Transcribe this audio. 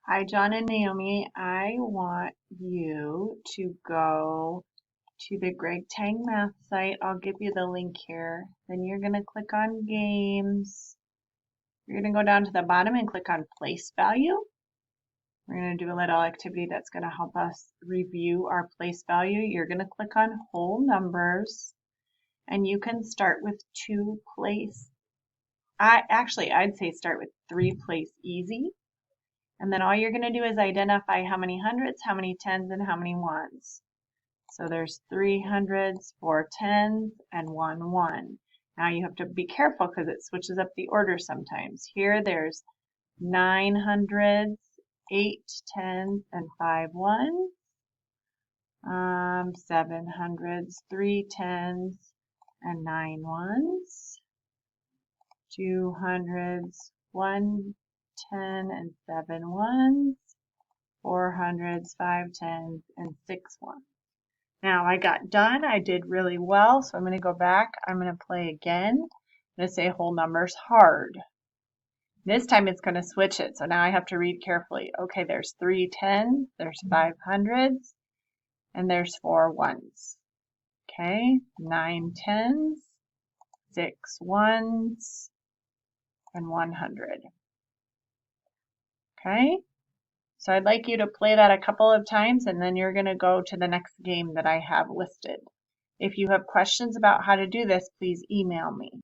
Hi, John and Naomi. I want you to go to the Greg Tang math site. I'll give you the link here. Then you're going to click on games. You're going to go down to the bottom and click on place value. We're going to do a little activity that's going to help us review our place value. You're going to click on whole numbers and you can start with I'd say start with 3 place easy. And then all you're going to do is identify how many hundreds, how many tens, and how many ones. So there's 3 hundreds, 4 tens, and 1 1. Now you have to be careful because it switches up the order sometimes. Here there's 9 hundreds, 8 tens, and 5 ones. 7 hundreds, 3 tens, and 9 ones. 2 hundreds, 1 10 and 7 ones, 4 hundreds, 5 tens, and 6 ones. Now I got done. I did really well, so I'm going to go back. I'm going to play again. I'm going to say whole numbers hard. This time it's going to switch it, so now I have to read carefully. Okay, there's 3 tens, there's 5 hundreds, and there's 4 ones. Okay, 9 tens, 6 ones, and 100. Okay, so I'd like you to play that a couple of times and then you're going to go to the next game that I have listed. If you have questions about how to do this, please email me.